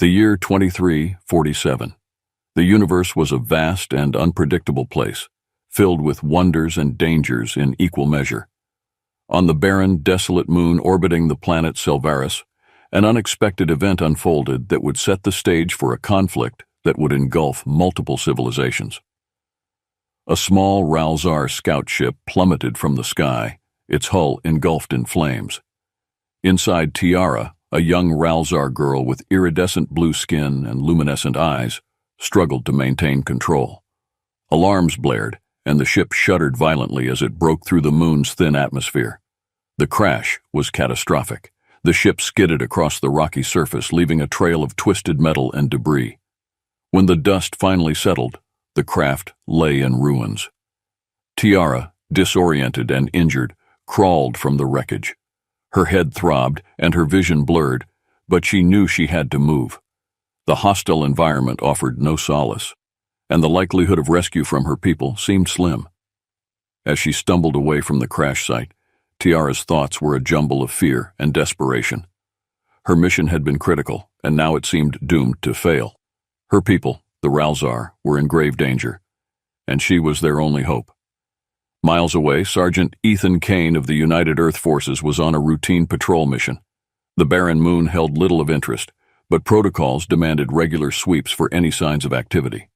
The year 2347. The universe was a vast and unpredictable place, filled with wonders and dangers in equal measure. On the barren, desolate moon orbiting the planet Silvaris, an unexpected event unfolded that would set the stage for a conflict that would engulf multiple civilizations. A small Ralzar scout ship plummeted from the sky, its hull engulfed in flames. Inside Tiara, a young Ralzar girl with iridescent blue skin and luminescent eyes struggled to maintain control. Alarms blared, and the ship shuddered violently as it broke through the moon's thin atmosphere. The crash was catastrophic. The ship skidded across the rocky surface, leaving a trail of twisted metal and debris. When the dust finally settled, the craft lay in ruins. Tiara, disoriented and injured, crawled from the wreckage. Her head throbbed and her vision blurred, but she knew she had to move. The hostile environment offered no solace, and the likelihood of rescue from her people seemed slim. As she stumbled away from the crash site, Tiara's thoughts were a jumble of fear and desperation. Her mission had been critical, and now it seemed doomed to fail. Her people, the Ralzar, were in grave danger, and she was their only hope. Miles away, Sergeant Ethan Kane of the United Earth Forces was on a routine patrol mission. The barren moon held little of interest, but protocols demanded regular sweeps for any signs of activity.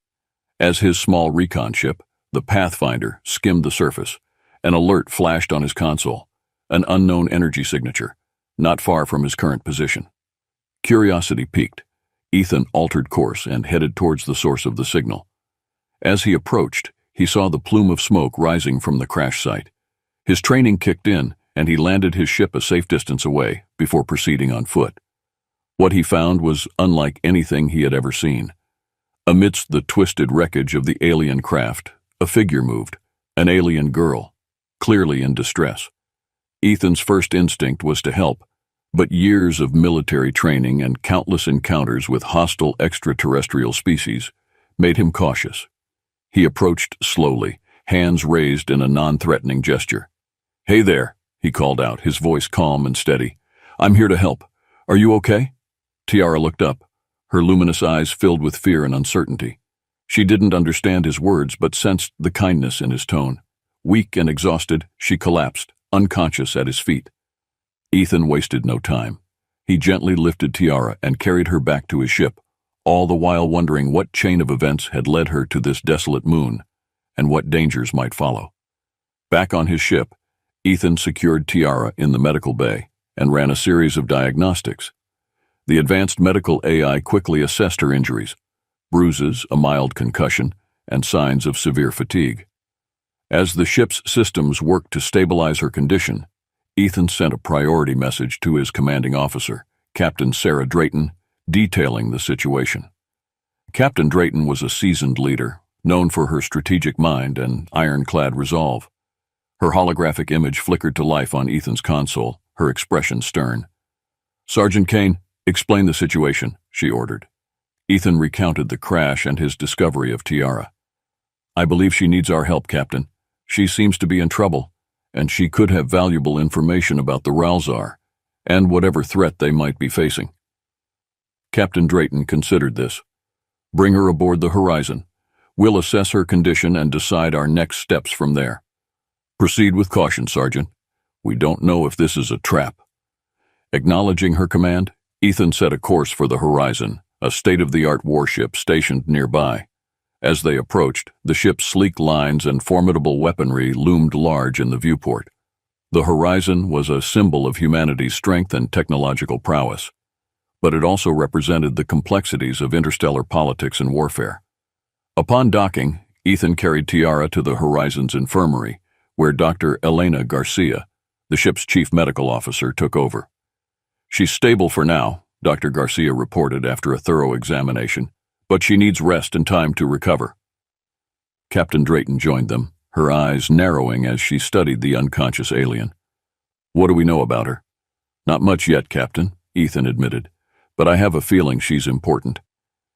As his small recon ship, the Pathfinder, skimmed the surface, an alert flashed on his console, an unknown energy signature, not far from his current position. Curiosity piqued. Ethan altered course and headed towards the source of the signal. As he approached, he saw the plume of smoke rising from the crash site. His training kicked in, and he landed his ship a safe distance away before proceeding on foot. What he found was unlike anything he had ever seen. Amidst the twisted wreckage of the alien craft, a figure moved, an alien girl, clearly in distress. Ethan's first instinct was to help, but years of military training and countless encounters with hostile extraterrestrial species made him cautious. He approached slowly, hands raised in a non-threatening gesture. "Hey there," he called out, his voice calm and steady. "I'm here to help. Are you okay?" Tiara looked up, her luminous eyes filled with fear and uncertainty. She didn't understand his words, but sensed the kindness in his tone. Weak and exhausted, she collapsed, unconscious at his feet. Ethan wasted no time. He gently lifted Tiara and carried her back to his ship, all the while wondering what chain of events had led her to this desolate moon, and what dangers might follow. Back on his ship, Ethan secured Tiara in the medical bay and ran a series of diagnostics. The advanced medical AI quickly assessed her injuries, bruises, a mild concussion, and signs of severe fatigue. As the ship's systems worked to stabilize her condition, Ethan sent a priority message to his commanding officer, Captain Sarah Drayton, detailing the situation. Captain Drayton was a seasoned leader, known for her strategic mind and ironclad resolve. Her holographic image flickered to life on Ethan's console, her expression stern. "Sergeant Kane, explain the situation," she ordered. Ethan recounted the crash and his discovery of Tiara. "I believe she needs our help, Captain. She seems to be in trouble, and she could have valuable information about the Ralzar and whatever threat they might be facing." Captain Drayton considered this. "Bring her aboard the Horizon. We'll assess her condition and decide our next steps from there. Proceed with caution, Sergeant. We don't know if this is a trap." Acknowledging her command, Ethan set a course for the Horizon, a state-of-the-art warship stationed nearby. As they approached, the ship's sleek lines and formidable weaponry loomed large in the viewport. The Horizon was a symbol of humanity's strength and technological prowess, but it also represented the complexities of interstellar politics and warfare. Upon docking, Ethan carried Tiara to the Horizon's infirmary, where Dr. Elena Garcia, the ship's chief medical officer, took over. "She's stable for now," Dr. Garcia reported after a thorough examination, "but she needs rest and time to recover." Captain Drayton joined them, her eyes narrowing as she studied the unconscious alien. "What do we know about her?" "Not much yet, Captain," Ethan admitted, "but I have a feeling she's important.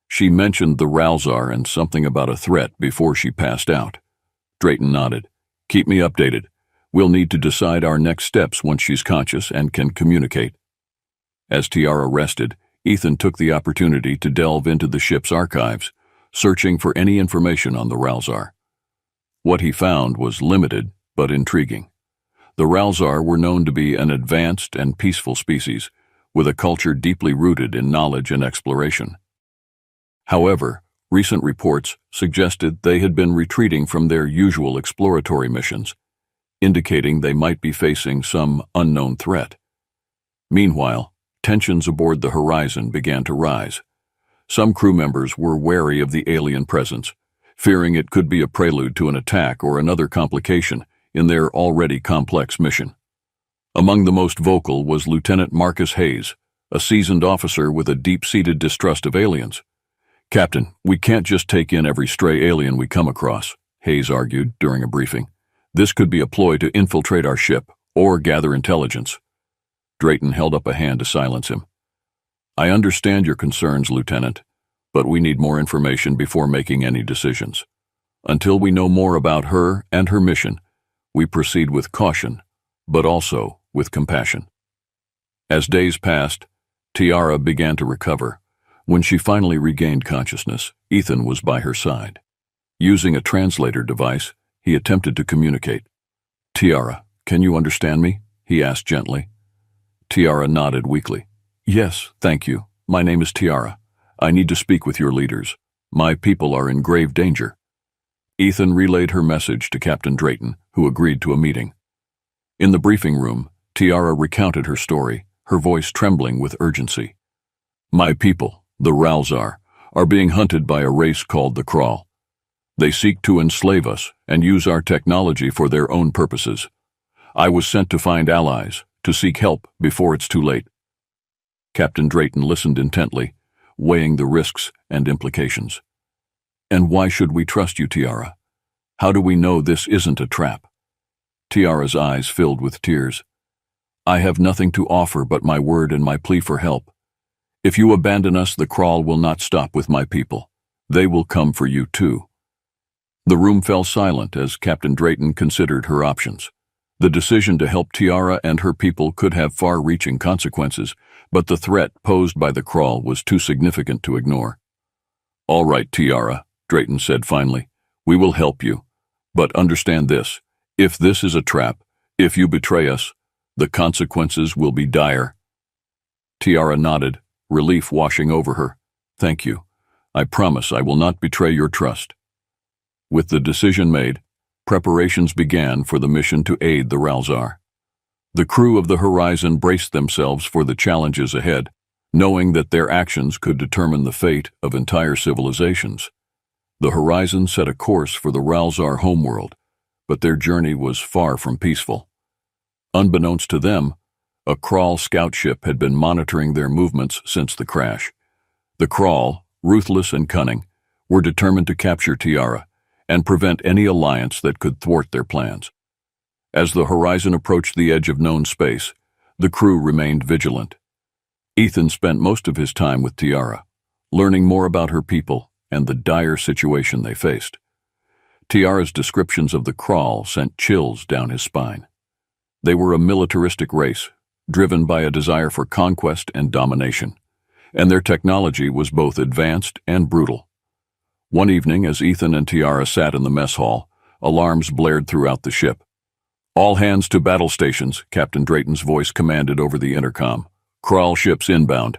She mentioned the Ralzar and something about a threat before she passed out." Drayton nodded. "Keep me updated. We'll need to decide our next steps once she's conscious and can communicate." As Tiara rested, Ethan took the opportunity to delve into the ship's archives, searching for any information on the Ralzar. What he found was limited but intriguing. The Ralzar were known to be an advanced and peaceful species, with a culture deeply rooted in knowledge and exploration. However, recent reports suggested they had been retreating from their usual exploratory missions, indicating they might be facing some unknown threat. Meanwhile, tensions aboard the Horizon began to rise. Some crew members were wary of the alien presence, fearing it could be a prelude to an attack or another complication in their already complex mission. Among the most vocal was Lieutenant Marcus Hayes, a seasoned officer with a deep-seated distrust of aliens. "Captain, we can't just take in every stray alien we come across," Hayes argued during a briefing. "This could be a ploy to infiltrate our ship or gather intelligence." Drayton held up a hand to silence him. "I understand your concerns, Lieutenant, but we need more information before making any decisions. Until we know more about her and her mission, we proceed with caution, but also with compassion." As days passed, Tiara began to recover. When she finally regained consciousness, Ethan was by her side. Using a translator device, he attempted to communicate. "Tiara, can you understand me?" he asked gently. Tiara nodded weakly. "Yes, thank you. My name is Tiara. I need to speak with your leaders. My people are in grave danger." Ethan relayed her message to Captain Drayton, who agreed to a meeting. In the briefing room, Tiara recounted her story, her voice trembling with urgency. "My people, the Ralzar, are being hunted by a race called the Crawl. They seek to enslave us and use our technology for their own purposes. I was sent to find allies, to seek help before it's too late." Captain Drayton listened intently, weighing the risks and implications. "And why should we trust you, Tiara? How do we know this isn't a trap?" Tiara's eyes filled with tears. "I have nothing to offer but my word and my plea for help. If you abandon us, the Crawl will not stop with my people. They will come for you too." The room fell silent as Captain Drayton considered her options. The decision to help Tiara and her people could have far-reaching consequences, but the threat posed by the Crawl was too significant to ignore. "All right, Tiara," Drayton said finally. "We will help you. But understand this. If this is a trap, if you betray us, the consequences will be dire." Tiara nodded, relief washing over her. "Thank you. I promise I will not betray your trust." With the decision made, preparations began for the mission to aid the Ralzar. The crew of the Horizon braced themselves for the challenges ahead, knowing that their actions could determine the fate of entire civilizations. The Horizon set a course for the Ralzar homeworld, but their journey was far from peaceful. Unbeknownst to them, a Crawl scout ship had been monitoring their movements since the crash. The Crawl, ruthless and cunning, were determined to capture Tiara and prevent any alliance that could thwart their plans. As the Horizon approached the edge of known space, the crew remained vigilant. Ethan spent most of his time with Tiara, learning more about her people and the dire situation they faced. Tiara's descriptions of the Crawl sent chills down his spine. They were a militaristic race, driven by a desire for conquest and domination, and their technology was both advanced and brutal. One evening, as Ethan and Tiara sat in the mess hall, alarms blared throughout the ship. "All hands to battle stations," Captain Drayton's voice commanded over the intercom. "Crawl ships inbound."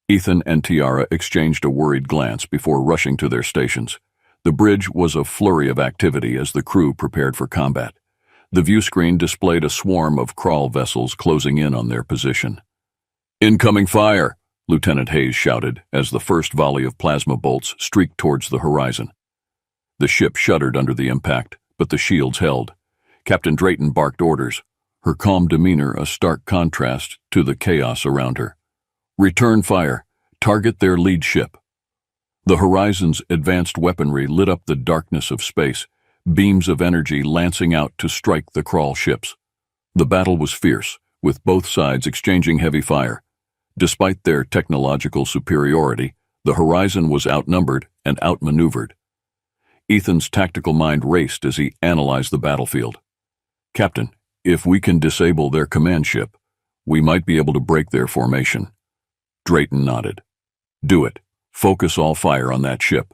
Ethan and Tiara exchanged a worried glance before rushing to their stations. The bridge was a flurry of activity as the crew prepared for combat. The viewscreen displayed a swarm of Crawl vessels closing in on their position. "Incoming fire!" Lieutenant Hayes shouted as the first volley of plasma bolts streaked towards the Horizon. The ship shuddered under the impact, but the shields held. Captain Drayton barked orders, her calm demeanor a stark contrast to the chaos around her. "Return fire. Target their lead ship." The Horizon's advanced weaponry lit up the darkness of space, beams of energy lancing out to strike the Crawl ships. The battle was fierce, with both sides exchanging heavy fire. Despite their technological superiority, the Horizon was outnumbered and outmaneuvered. Ethan's tactical mind raced as he analyzed the battlefield. "Captain, if we can disable their command ship, we might be able to break their formation." Drayton nodded. Do it. Focus all fire on that ship.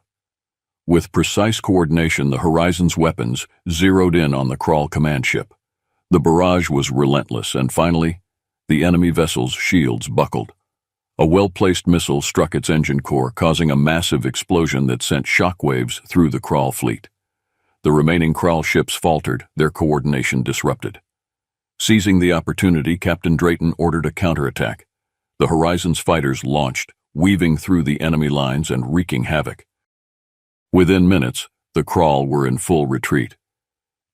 With precise coordination, the Horizon's weapons zeroed in on the Crawl command ship. The barrage was relentless, and finally, the enemy vessel's shields buckled. A well-placed missile struck its engine core, causing a massive explosion that sent shockwaves through the Crawl fleet. The remaining Crawl ships faltered, their coordination disrupted. Seizing the opportunity, Captain Drayton ordered a counterattack. The Horizon's fighters launched, weaving through the enemy lines and wreaking havoc. Within minutes, the Crawl were in full retreat.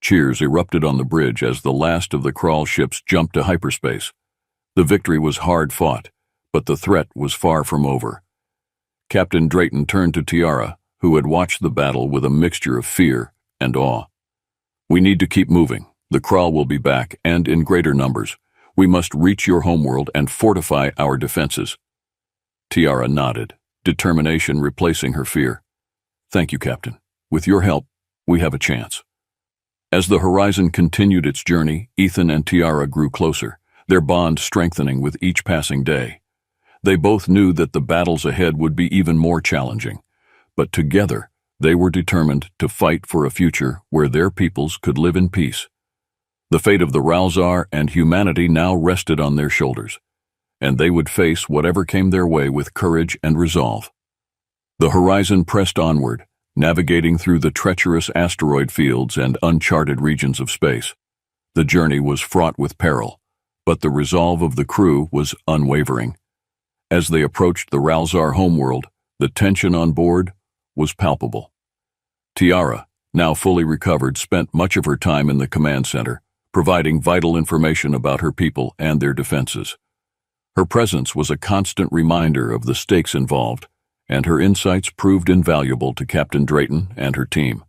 Cheers erupted on the bridge as the last of the Crawl ships jumped to hyperspace. The victory was hard fought, but the threat was far from over. Captain Drayton turned to Tiara, who had watched the battle with a mixture of fear and awe. We need to keep moving. The Crawl will be back, and in greater numbers. We must reach your homeworld and fortify our defenses. Tiara nodded, determination replacing her fear. Thank you, Captain. With your help, we have a chance. As the Horizon continued its journey, Ethan and Tiara grew closer, their bond strengthening with each passing day. They both knew that the battles ahead would be even more challenging, but together they were determined to fight for a future where their peoples could live in peace. The fate of the Ralzar and humanity now rested on their shoulders, and they would face whatever came their way with courage and resolve. The Horizon pressed onward, navigating through the treacherous asteroid fields and uncharted regions of space. The journey was fraught with peril, but the resolve of the crew was unwavering. As they approached the Ralzar homeworld, the tension on board was palpable. Tiara, now fully recovered, spent much of her time in the command center, providing vital information about her people and their defenses. Her presence was a constant reminder of the stakes involved, and her insights proved invaluable to Captain Drayton and her team.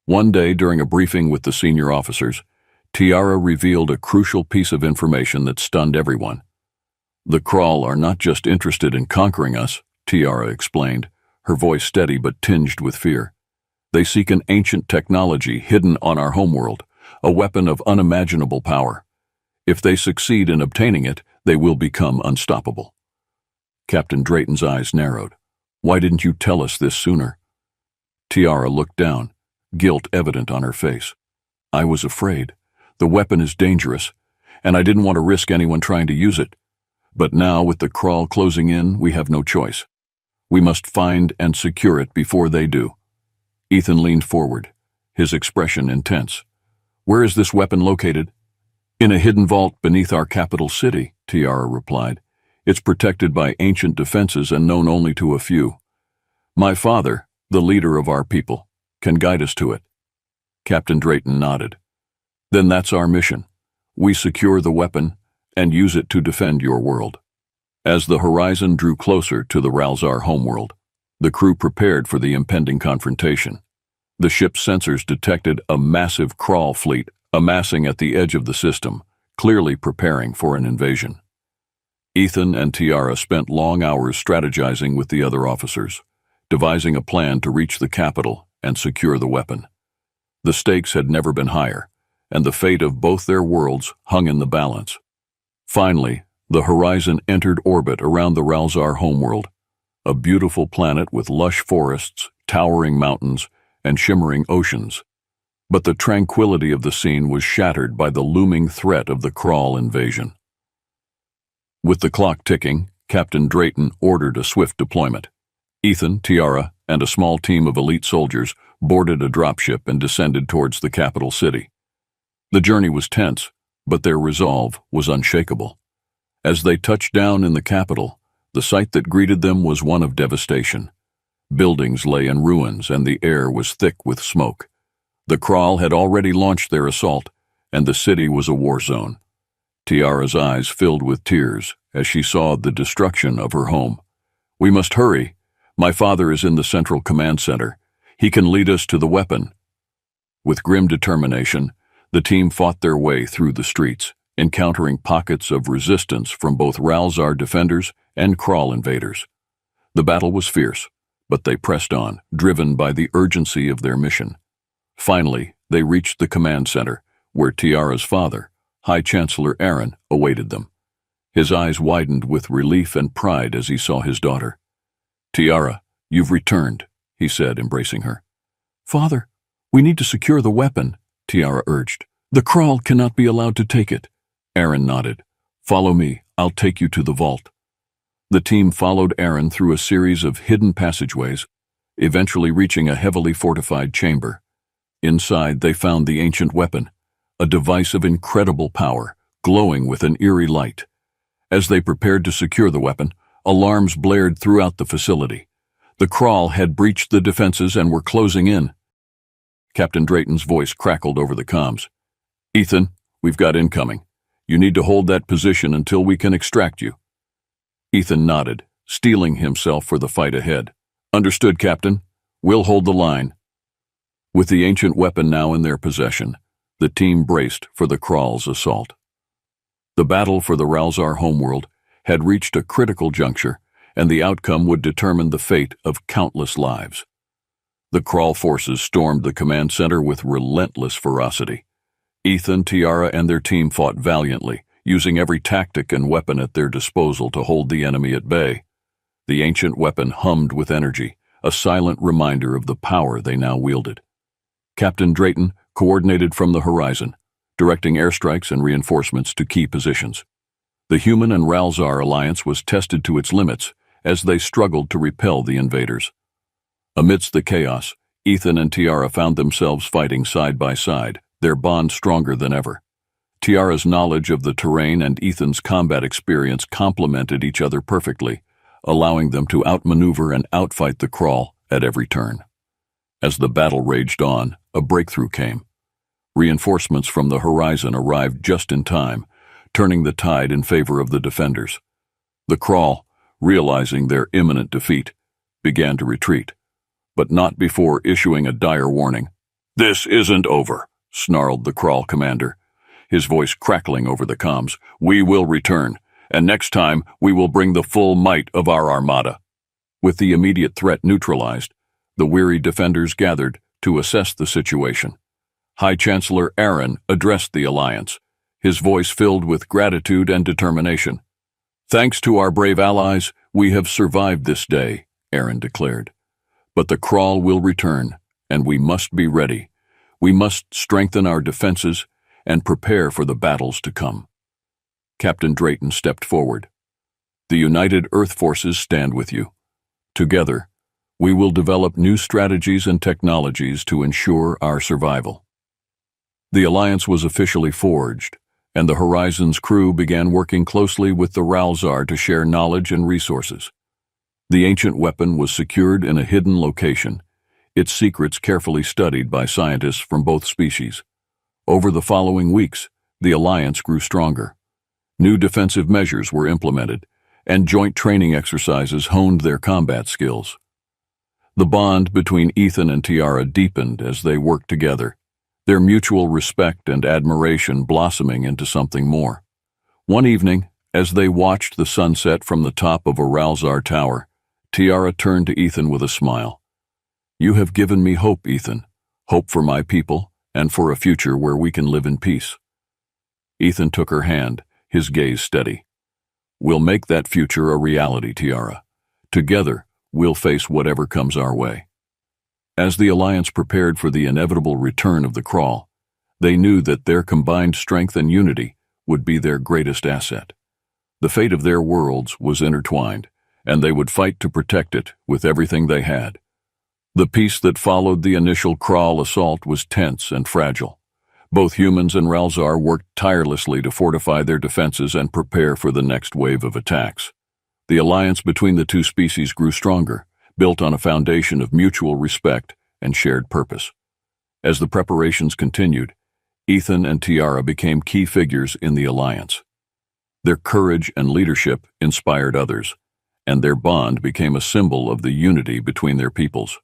One day, during a briefing with the senior officers, Tiara revealed a crucial piece of information that stunned everyone. The Crawl are not just interested in conquering us, Tiara explained, her voice steady but tinged with fear. They seek an ancient technology hidden on our homeworld, a weapon of unimaginable power. If they succeed in obtaining it, they will become unstoppable. Captain Drayton's eyes narrowed. Why didn't you tell us this sooner? Tiara looked down, guilt evident on her face. I was afraid. The weapon is dangerous, and I didn't want to risk anyone trying to use it. But now, with the Crawl closing in, we have no choice. We must find and secure it before they do. Ethan leaned forward, his expression intense. Where is this weapon located? In a hidden vault beneath our capital city, Tiara replied. It's protected by ancient defenses and known only to a few. My father, the leader of our people, can guide us to it. Captain Drayton nodded. Then that's our mission. We secure the weapon and use it to defend your world. As the Horizon drew closer to the Ralzar homeworld, the crew prepared for the impending confrontation. The ship's sensors detected a massive Crawl fleet amassing at the edge of the system, clearly preparing for an invasion. Ethan and Tiara spent long hours strategizing with the other officers, devising a plan to reach the capital and secure the weapon. The stakes had never been higher, and the fate of both their worlds hung in the balance. Finally, the Horizon entered orbit around the Ralzar homeworld, a beautiful planet with lush forests, towering mountains, and shimmering oceans. But the tranquility of the scene was shattered by the looming threat of the Crawl invasion. With the clock ticking, Captain Drayton ordered a swift deployment. Ethan, Tiara, and a small team of elite soldiers boarded a dropship and descended towards the capital city. The journey was tense, but their resolve was unshakable. As they touched down in the capital, the sight that greeted them was one of devastation. Buildings lay in ruins, and the air was thick with smoke. The Crawl had already launched their assault, and the city was a war zone. Tiara's eyes filled with tears as she saw the destruction of her home. We must hurry. My father is in the Central Command Center. He can lead us to the weapon. With grim determination, the team fought their way through the streets, encountering pockets of resistance from both Ralzar defenders and Crawl invaders. The battle was fierce, but they pressed on, driven by the urgency of their mission. Finally, they reached the command center, where Tiara's father, High Chancellor Aaron, awaited them. His eyes widened with relief and pride as he saw his daughter. "Tiara, you've returned," he said, embracing her. "Father, we need to secure the weapon," Tiara urged. "The Kraul cannot be allowed to take it." Aaron nodded. "Follow me, I'll take you to the vault." The team followed Aaron through a series of hidden passageways, eventually reaching a heavily fortified chamber. Inside, they found the ancient weapon, a device of incredible power, glowing with an eerie light. As they prepared to secure the weapon, alarms blared throughout the facility. The Kraul had breached the defenses and were closing in. Captain Drayton's voice crackled over the comms. "Ethan, we've got incoming. You need to hold that position until we can extract you." Ethan nodded, steeling himself for the fight ahead. "Understood, Captain. We'll hold the line." With the ancient weapon now in their possession, the team braced for the Kraul's assault. The battle for the Ralzar homeworld had reached a critical juncture, and the outcome would determine the fate of countless lives. The Kraul forces stormed the command center with relentless ferocity. Ethan, Tiara, and their team fought valiantly, using every tactic and weapon at their disposal to hold the enemy at bay. The ancient weapon hummed with energy, a silent reminder of the power they now wielded. Captain Drayton coordinated from the horizon, directing airstrikes and reinforcements to key positions. The human and Ralzar alliance was tested to its limits as they struggled to repel the invaders. Amidst the chaos, Ethan and Tiara found themselves fighting side by side, their bond stronger than ever. Tiara's knowledge of the terrain and Ethan's combat experience complemented each other perfectly, allowing them to outmaneuver and outfight the Kraul at every turn. As the battle raged on, a breakthrough came. Reinforcements from the horizon arrived just in time, turning the tide in favor of the defenders. The Kraul, realizing their imminent defeat, began to retreat, but not before issuing a dire warning. "This isn't over," snarled the Kraul commander, his voice crackling over the comms. "We will return, and next time we will bring the full might of our armada." With the immediate threat neutralized, the weary defenders gathered to assess the situation. High Chancellor Aaron addressed the alliance, his voice filled with gratitude and determination. "Thanks to our brave allies, we have survived this day," Aaron declared. "But the Kraul will return, and we must be ready. We must strengthen our defenses and prepare for the battles to come." Captain Drayton stepped forward. "The United Earth Forces stand with you. Together, we will develop new strategies and technologies to ensure our survival." The alliance was officially forged, and the Horizon's crew began working closely with the Ralzar to share knowledge and resources. The ancient weapon was secured in a hidden location, its secrets carefully studied by scientists from both species. Over the following weeks, the alliance grew stronger. New defensive measures were implemented, and joint training exercises honed their combat skills. The bond between Ethan and Tiara deepened as they worked together, their mutual respect and admiration blossoming into something more. One evening, as they watched the sunset from the top of a Ralzar tower, Tiara turned to Ethan with a smile. "You have given me hope, Ethan, hope for my people and for a future where we can live in peace." Ethan took her hand, his gaze steady. "We'll make that future a reality, Tiara. Together, we'll face whatever comes our way." As the alliance prepared for the inevitable return of the Kraul, they knew that their combined strength and unity would be their greatest asset. The fate of their worlds was intertwined, and they would fight to protect it with everything they had. The peace that followed the initial Kraul assault was tense and fragile. Both humans and Ralzar worked tirelessly to fortify their defenses and prepare for the next wave of attacks. The alliance between the two species grew stronger, built on a foundation of mutual respect and shared purpose. As the preparations continued, Ethan and Tiara became key figures in the alliance. Their courage and leadership inspired others, and their bond became a symbol of the unity between their peoples.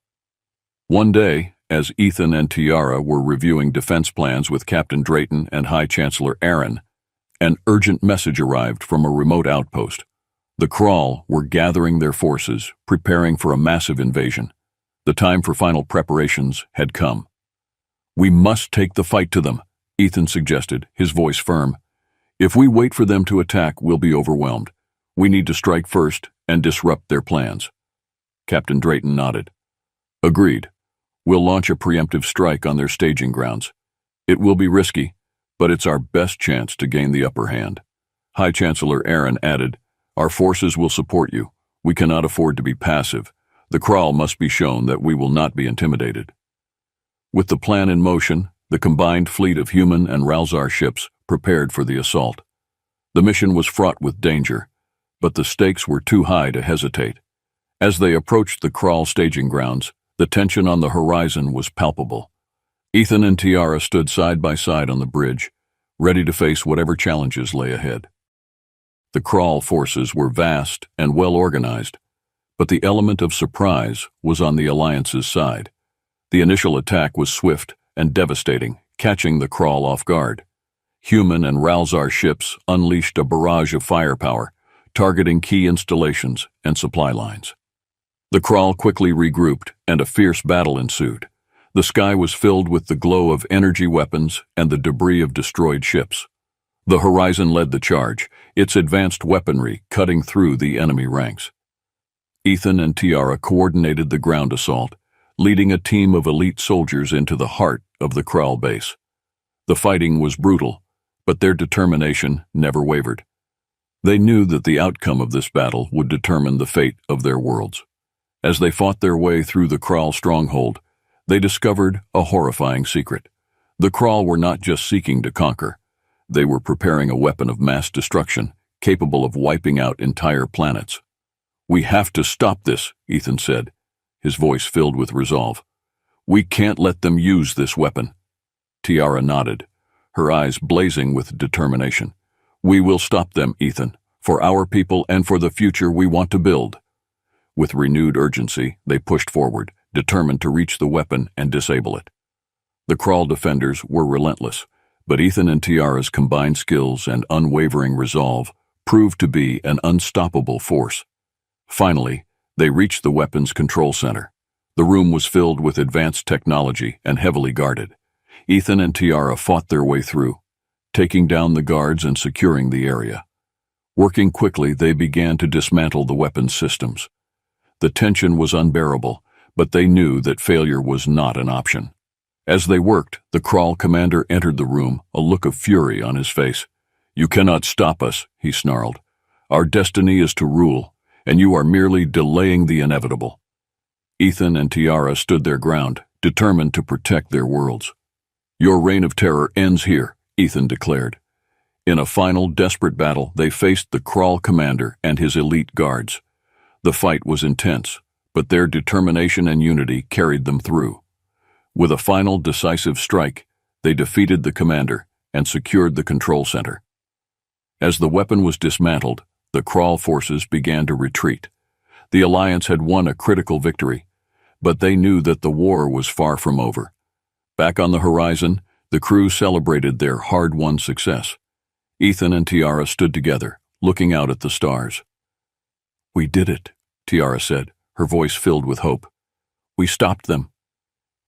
One day, as Ethan and Tiara were reviewing defense plans with Captain Drayton and High Chancellor Aaron, an urgent message arrived from a remote outpost. The Kraul were gathering their forces, preparing for a massive invasion. The time for final preparations had come. "We must take the fight to them," Ethan suggested, his voice firm. If we wait for them to attack, we'll be overwhelmed. We need to strike first and disrupt their plans. Captain Drayton nodded. Agreed. We'll launch a preemptive strike on their staging grounds. It will be risky, but it's our best chance to gain the upper hand. High Chancellor Aaron added, Our forces will support you. We cannot afford to be passive. The Kraul must be shown that we will not be intimidated. With the plan in motion, the combined fleet of human and Ralzar ships prepared for the assault. The mission was fraught with danger, but the stakes were too high to hesitate. As they approached the Kraul staging grounds, the tension on the horizon was palpable. Ethan and Tiara stood side by side on the bridge, ready to face whatever challenges lay ahead. The Kraul forces were vast and well organized, but the element of surprise was on the Alliance's side. The initial attack was swift and devastating, catching the Kraul off guard. Human and Ralzar ships unleashed a barrage of firepower, targeting key installations and supply lines. The Kraul quickly regrouped, and a fierce battle ensued. The sky was filled with the glow of energy weapons and the debris of destroyed ships. The horizon led the charge, its advanced weaponry cutting through the enemy ranks. Ethan and Tiara coordinated the ground assault, leading a team of elite soldiers into the heart of the Kraul base. The fighting was brutal, but their determination never wavered. They knew that the outcome of this battle would determine the fate of their worlds. As they fought their way through the Kraul stronghold, they discovered a horrifying secret. The Kraul were not just seeking to conquer. They were preparing a weapon of mass destruction, capable of wiping out entire planets. We have to stop this, Ethan said, his voice filled with resolve. We can't let them use this weapon. Tiara nodded, her eyes blazing with determination. We will stop them, Ethan, for our people and for the future we want to build. With renewed urgency, they pushed forward, determined to reach the weapon and disable it. The Kraul defenders were relentless, but Ethan and Tiara's combined skills and unwavering resolve proved to be an unstoppable force. Finally, they reached the weapons control center. The room was filled with advanced technology and heavily guarded. Ethan and Tiara fought their way through, taking down the guards and securing the area. Working quickly, they began to dismantle the weapons systems. The tension was unbearable, but they knew that failure was not an option. As they worked, the Kraul commander entered the room, a look of fury on his face. You cannot stop us, he snarled. Our destiny is to rule, and you are merely delaying the inevitable. Ethan and Tiara stood their ground, determined to protect their worlds. Your reign of terror ends here, Ethan declared. In a final desperate battle, they faced the Kraul commander and his elite guards. The fight was intense, but their determination and unity carried them through. With a final decisive strike, they defeated the commander and secured the control center. As the weapon was dismantled, the Kraul forces began to retreat. The Alliance had won a critical victory, but they knew that the war was far from over. Back on the horizon, the crew celebrated their hard-won success. Ethan and Tiara stood together, looking out at the stars. We did it, Tiara said, her voice filled with hope. We stopped them.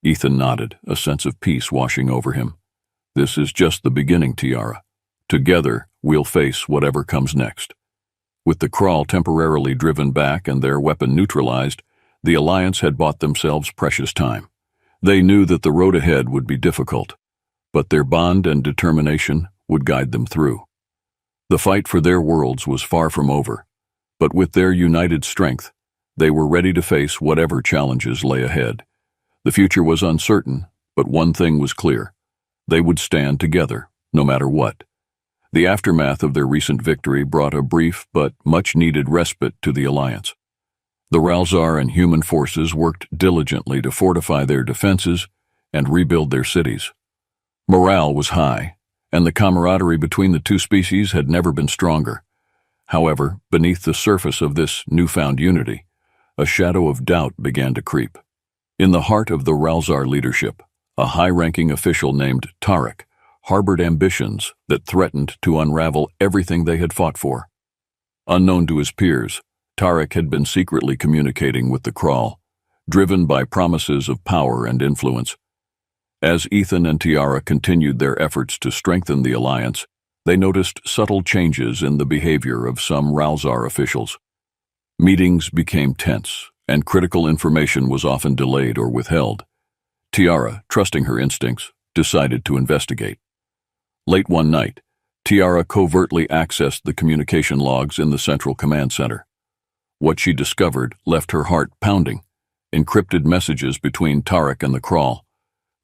Ethan nodded, a sense of peace washing over him. This is just the beginning, Tiara. Together, we'll face whatever comes next. With the Kraul temporarily driven back and their weapon neutralized, the Alliance had bought themselves precious time. They knew that the road ahead would be difficult, but their bond and determination would guide them through. The fight for their worlds was far from over, but with their united strength, they were ready to face whatever challenges lay ahead. The future was uncertain, but one thing was clear. They would stand together, no matter what. The aftermath of their recent victory brought a brief but much-needed respite to the Alliance. The Ralzar and human forces worked diligently to fortify their defenses and rebuild their cities. Morale was high, and the camaraderie between the two species had never been stronger. However, beneath the surface of this newfound unity, a shadow of doubt began to creep. In the heart of the Ralzar leadership, a high-ranking official named Tarek harbored ambitions that threatened to unravel everything they had fought for. Unknown to his peers, Tarek had been secretly communicating with the Kraul, driven by promises of power and influence. As Ethan and Tiara continued their efforts to strengthen the Alliance, they noticed subtle changes in the behavior of some Ralzar officials. Meetings became tense, and critical information was often delayed or withheld. Tiara, trusting her instincts, decided to investigate. Late one night, Tiara covertly accessed the communication logs in the central command center. What she discovered left her heart pounding. Encrypted messages between Tarek and the Crawl.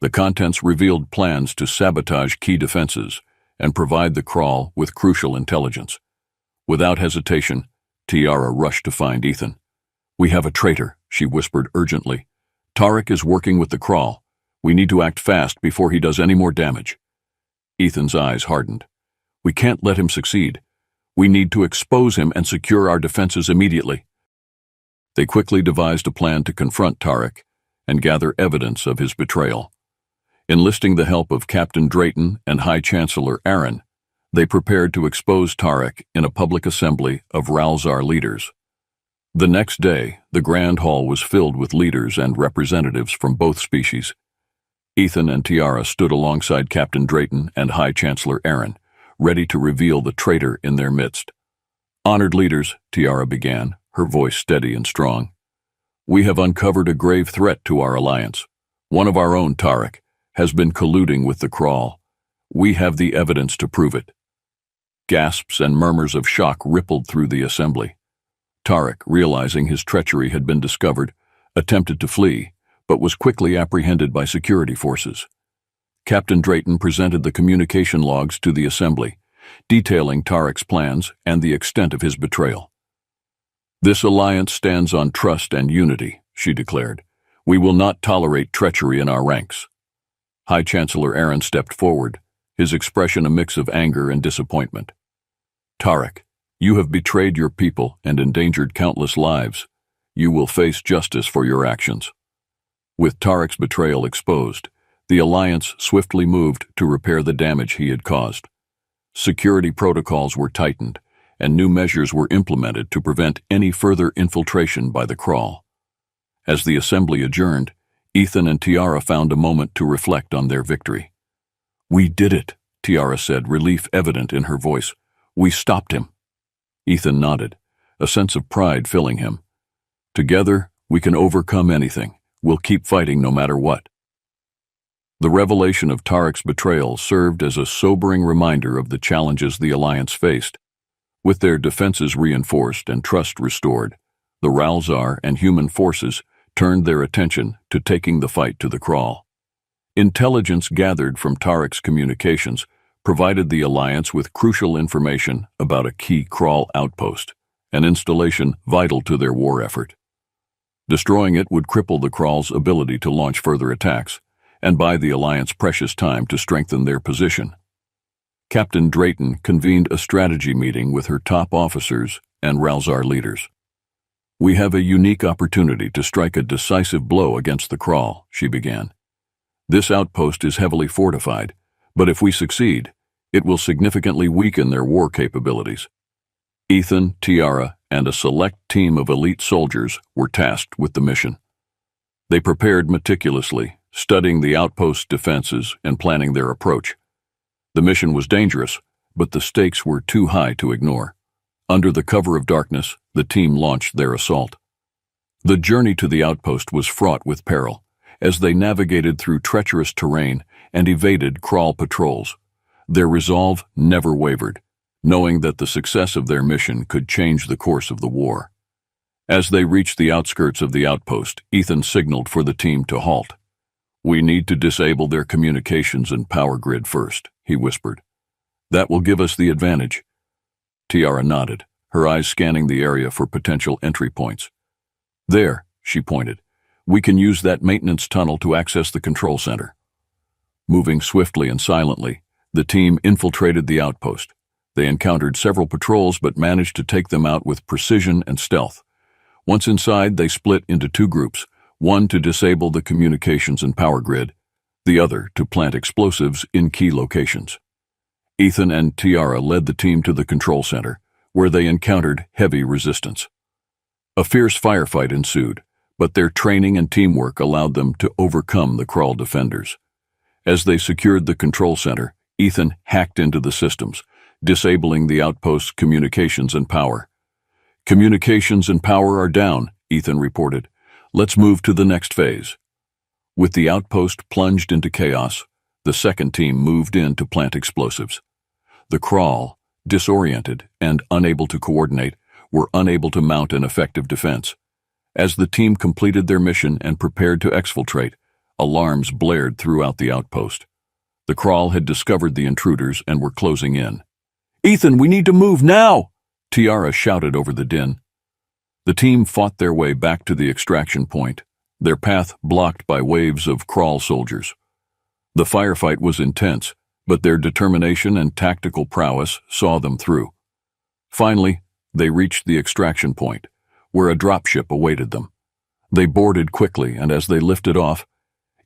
The contents revealed plans to sabotage key defenses and provide the Crawl with crucial intelligence. Without hesitation, Tiara rushed to find Ethan. "We have a traitor," she whispered urgently. "Tarek is working with the Crawl. We need to act fast before he does any more damage." Ethan's eyes hardened. "We can't let him succeed. We need to expose him and secure our defenses immediately." They quickly devised a plan to confront Tarek and gather evidence of his betrayal. Enlisting the help of Captain Drayton and High Chancellor Aaron, they prepared to expose Tarek in a public assembly of Ralzar leaders. The next day, the Grand Hall was filled with leaders and representatives from both species. Ethan and Tiara stood alongside Captain Drayton and High Chancellor Aaron, ready to reveal the traitor in their midst. "Honored leaders," Tiara began, her voice steady and strong. "We have uncovered a grave threat to our alliance. One of our own, Tarek, has been colluding with the Crawl. We have the evidence to prove it." Gasps and murmurs of shock rippled through the assembly. Tarek, realizing his treachery had been discovered, attempted to flee, but was quickly apprehended by security forces. Captain Drayton presented the communication logs to the assembly, detailing Tarek's plans and the extent of his betrayal. "This alliance stands on trust and unity," she declared. "We will not tolerate treachery in our ranks." High Chancellor Aaron stepped forward, his expression a mix of anger and disappointment. "Tarek, you have betrayed your people and endangered countless lives. You will face justice for your actions." With Tarek's betrayal exposed, the alliance swiftly moved to repair the damage he had caused. Security protocols were tightened, and new measures were implemented to prevent any further infiltration by the Crawl. As the assembly adjourned, Ethan and Tiara found a moment to reflect on their victory. "We did it," Tiara said, relief evident in her voice. "We stopped him." Ethan nodded, a sense of pride filling him. "Together, we can overcome anything. We'll keep fighting no matter what." The revelation of Tarek's betrayal served as a sobering reminder of the challenges the alliance faced. With their defenses reinforced and trust restored, the Ralzar and human forces turned their attention to taking the fight to the Crawl. Intelligence gathered from Tarek's communications provided the alliance with crucial information about a key Crawl outpost, an installation vital to their war effort. Destroying it would cripple the Crawl's ability to launch further attacks and buy the alliance precious time to strengthen their position. Captain Drayton convened a strategy meeting with her top officers and Ralzar leaders. "We have a unique opportunity to strike a decisive blow against the Crawl," she began. "This outpost is heavily fortified, but if we succeed, it will significantly weaken their war capabilities." Ethan, Tiara, and a select team of elite soldiers were tasked with the mission. They prepared meticulously, studying the outpost's defenses and planning their approach. The mission was dangerous, but the stakes were too high to ignore. Under the cover of darkness, the team launched their assault. The journey to the outpost was fraught with peril, as they navigated through treacherous terrain and evaded Crawl patrols. Their resolve never wavered, knowing that the success of their mission could change the course of the war. As they reached the outskirts of the outpost, Ethan signaled for the team to halt. "We need to disable their communications and power grid first," he whispered. "That will give us the advantage." Tiara nodded, her eyes scanning the area for potential entry points. "There," she pointed. "We can use that maintenance tunnel to access the control center." Moving swiftly and silently, the team infiltrated the outpost. They encountered several patrols but managed to take them out with precision and stealth. Once inside, they split into two groups, one to disable the communications and power grid, the other to plant explosives in key locations. Ethan and Tiara led the team to the control center, where they encountered heavy resistance. A fierce firefight ensued, but their training and teamwork allowed them to overcome the Crawl defenders. As they secured the control center, Ethan hacked into the systems, disabling the outpost's communications and power. "Communications and power are down," Ethan reported. "Let's move to the next phase." With the outpost plunged into chaos, the second team moved in to plant explosives. The Crawl, disoriented and unable to coordinate, were unable to mount an effective defense. As the team completed their mission and prepared to exfiltrate, alarms blared throughout the outpost. The Crawl had discovered the intruders and were closing in. "Ethan, we need to move now!" Tiara shouted over the din. The team fought their way back to the extraction point, their path blocked by waves of Crawl soldiers. The firefight was intense, but their determination and tactical prowess saw them through. Finally, they reached the extraction point, where a dropship awaited them. They boarded quickly, and as they lifted off,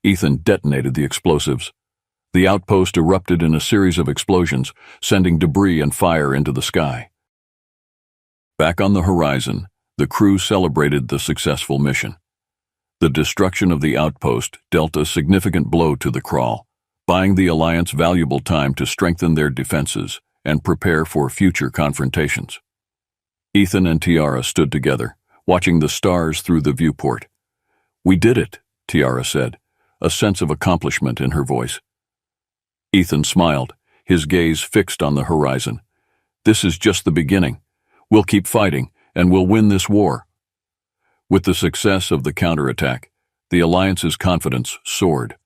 Ethan detonated the explosives. The outpost erupted in a series of explosions, sending debris and fire into the sky. Back on the horizon, the crew celebrated the successful mission. The destruction of the outpost dealt a significant blow to the Crawl, buying the Alliance valuable time to strengthen their defenses and prepare for future confrontations. Ethan and Tiara stood together, watching the stars through the viewport. "We did it," Tiara said, a sense of accomplishment in her voice. Ethan smiled, his gaze fixed on the horizon. "This is just the beginning. We'll keep fighting, and we'll win this war." With the success of the counterattack, the Alliance's confidence soared.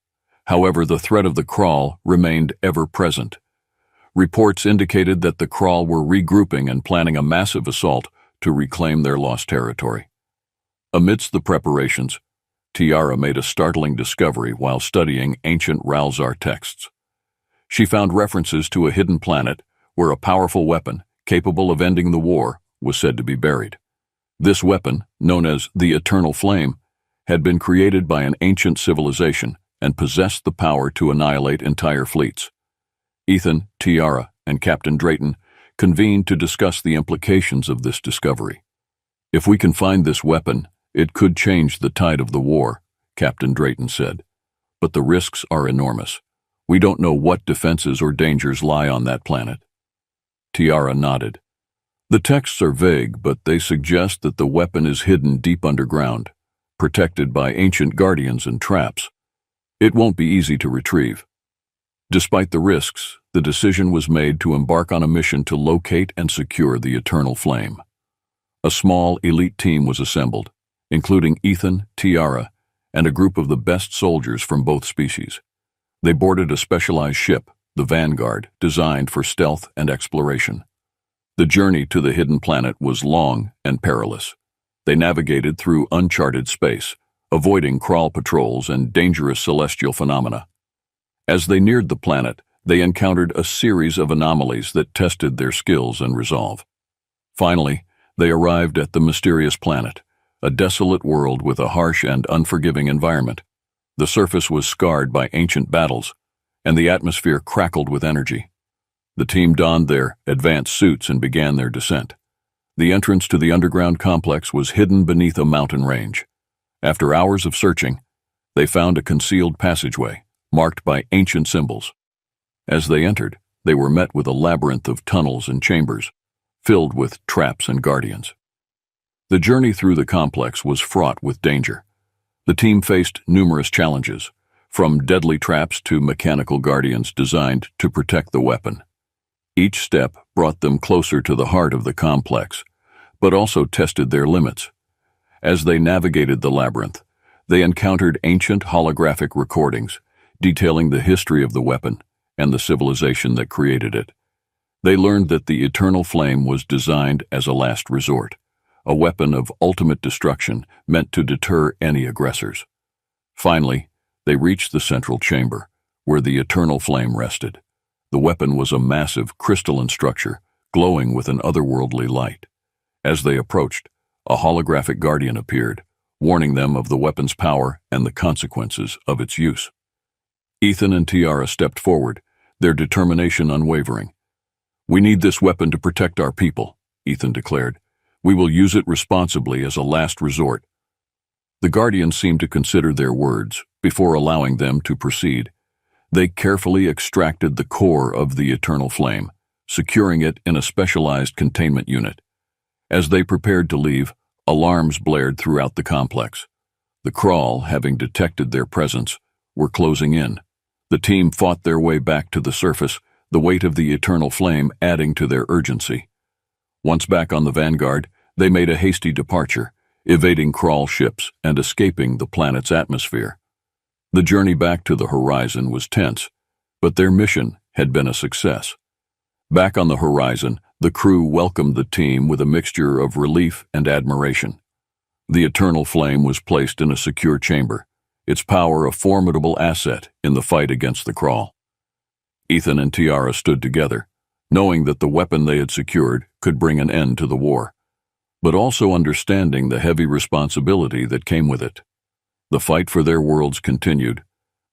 However, the threat of the Crawl remained ever present. Reports indicated that the Crawl were regrouping and planning a massive assault to reclaim their lost territory. Amidst the preparations, Tiara made a startling discovery while studying ancient Ralzar texts. She found references to a hidden planet where a powerful weapon, capable of ending the war, was said to be buried. This weapon, known as the Eternal Flame, had been created by an ancient civilization and possessed the power to annihilate entire fleets. Ethan, Tiara, and Captain Drayton convened to discuss the implications of this discovery. "If we can find this weapon, it could change the tide of the war," Captain Drayton said. "But the risks are enormous. We don't know what defenses or dangers lie on that planet." Tiara nodded. "The texts are vague, but they suggest that the weapon is hidden deep underground, protected by ancient guardians and traps. It won't be easy to retrieve." Despite the risks, the decision was made to embark on a mission to locate and secure the Eternal Flame. A small, elite team was assembled, including Ethan, Tiara, and a group of the best soldiers from both species. They boarded a specialized ship, the Vanguard, designed for stealth and exploration. The journey to the hidden planet was long and perilous. They navigated through uncharted space, avoiding Crawl patrols and dangerous celestial phenomena. As they neared the planet, they encountered a series of anomalies that tested their skills and resolve. Finally, they arrived at the mysterious planet, a desolate world with a harsh and unforgiving environment. The surface was scarred by ancient battles, and the atmosphere crackled with energy. The team donned their advanced suits and began their descent. The entrance to the underground complex was hidden beneath a mountain range. After hours of searching, they found a concealed passageway, marked by ancient symbols. As they entered, they were met with a labyrinth of tunnels and chambers, filled with traps and guardians. The journey through the complex was fraught with danger. The team faced numerous challenges, from deadly traps to mechanical guardians designed to protect the weapon. Each step brought them closer to the heart of the complex, but also tested their limits. As they navigated the labyrinth, they encountered ancient holographic recordings detailing the history of the weapon and the civilization that created it. They learned that the Eternal Flame was designed as a last resort, a weapon of ultimate destruction meant to deter any aggressors. Finally, they reached the central chamber, where the Eternal Flame rested. The weapon was a massive crystalline structure, glowing with an otherworldly light. As they approached, a holographic guardian appeared, warning them of the weapon's power and the consequences of its use. Ethan and Tiara stepped forward, their determination unwavering. "We need this weapon to protect our people," Ethan declared. "We will use it responsibly as a last resort." The Guardians seemed to consider their words before allowing them to proceed. They carefully extracted the core of the Eternal Flame, securing it in a specialized containment unit. As they prepared to leave, alarms blared throughout the complex. The Crawl, having detected their presence, were closing in. The team fought their way back to the surface, the weight of the eternal flame adding to their urgency. Once back on the Vanguard, they made a hasty departure, evading Crawl ships and escaping the planet's atmosphere. The journey back to the horizon was tense, but their mission had been a success. Back on the horizon, the crew welcomed the team with a mixture of relief and admiration. The eternal flame was placed in a secure chamber, its power a formidable asset in the fight against the Crawl. Ethan and Tiara stood together, knowing that the weapon they had secured could bring an end to the war, but also understanding the heavy responsibility that came with it. The fight for their worlds continued,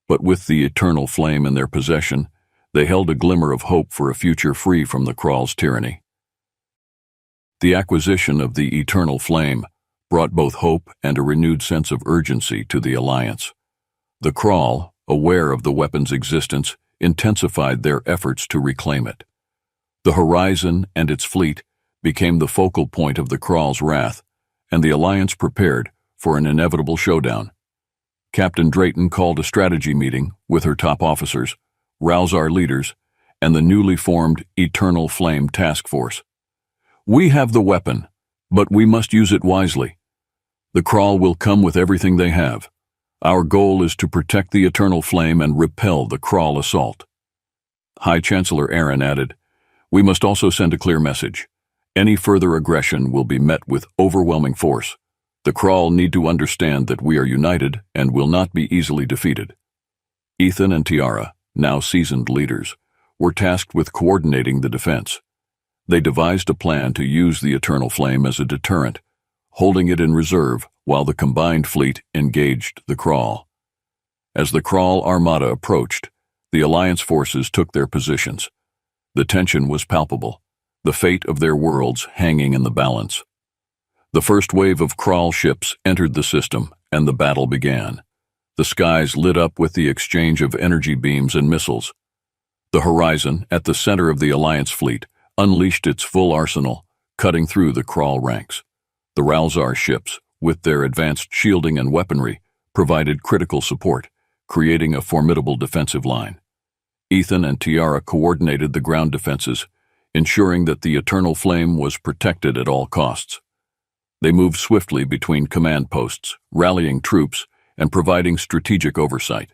but with the eternal flame in their possession, they held a glimmer of hope for a future free from the Crawl's tyranny. The acquisition of the eternal flame brought both hope and a renewed sense of urgency to the Alliance. The Crawl, aware of the weapon's existence, intensified their efforts to reclaim it. The horizon and its fleet became the focal point of the Crawl's wrath, and the Alliance prepared for an inevitable showdown. Captain Drayton called a strategy meeting with her top officers, Ralzar leaders, and the newly formed Eternal Flame Task Force. "We have the weapon, but we must use it wisely. The Crawl will come with everything they have. Our goal is to protect the Eternal Flame and repel the Crawl assault." High Chancellor Aaron added, "We must also send a clear message. Any further aggression will be met with overwhelming force. The Crawl need to understand that we are united and will not be easily defeated." Ethan and Tiara, now seasoned leaders, were tasked with coordinating the defense. They devised a plan to use the Eternal Flame as a deterrent, holding it in reserve while the combined fleet engaged the Crawl. As the Crawl armada approached, the Alliance forces took their positions. The tension was palpable, the fate of their worlds hanging in the balance. The first wave of Crawl ships entered the system, and the battle began. The skies lit up with the exchange of energy beams and missiles. The horizon, at the center of the Alliance fleet, unleashed its full arsenal, cutting through the Crawl ranks. The Ralzar ships, with their advanced shielding and weaponry, provided critical support, creating a formidable defensive line. Ethan and Tiara coordinated the ground defenses, ensuring that the Eternal Flame was protected at all costs. They moved swiftly between command posts, rallying troops and providing strategic oversight.